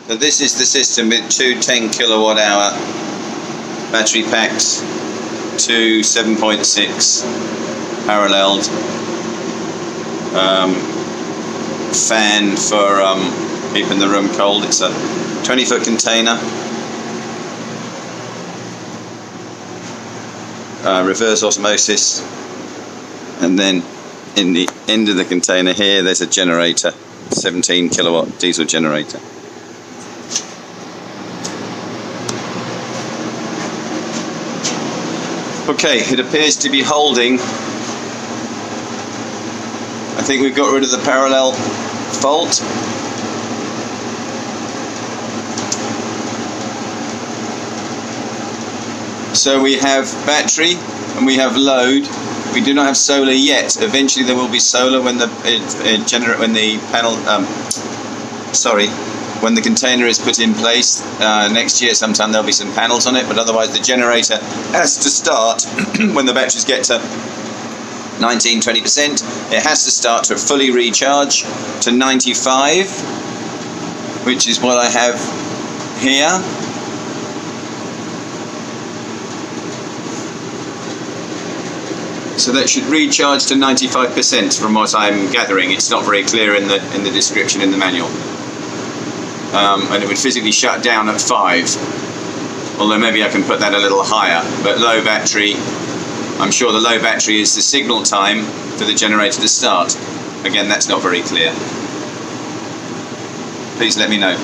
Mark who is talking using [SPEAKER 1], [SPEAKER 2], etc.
[SPEAKER 1] So this is the system with two 10 kilowatt hour battery packs, two 7.6 paralleled, fan for keeping the room cold. It's a 20-foot container, reverse osmosis, and then in the end of the container here there's a generator, 17 kilowatt diesel generator. Okay, it appears to be holding. I think we've got rid of the parallel fault. So we have battery and we have load. We do not have solar yet. Eventually there will be solar when the when the container is put in place. Next year sometime there'll be some panels on it, but otherwise the generator has to start when the batteries get to 19-20%. It has to start to fully recharge to 95, which is what I have here. So that should recharge to 95% from what I'm gathering. It's not very clear in the description in the manual. And it would physically shut down at 5, although maybe I can put that a little higher. But low battery, I'm sure the low battery is the signal time for the generator to start. Again, that's not very clear. Please let me know.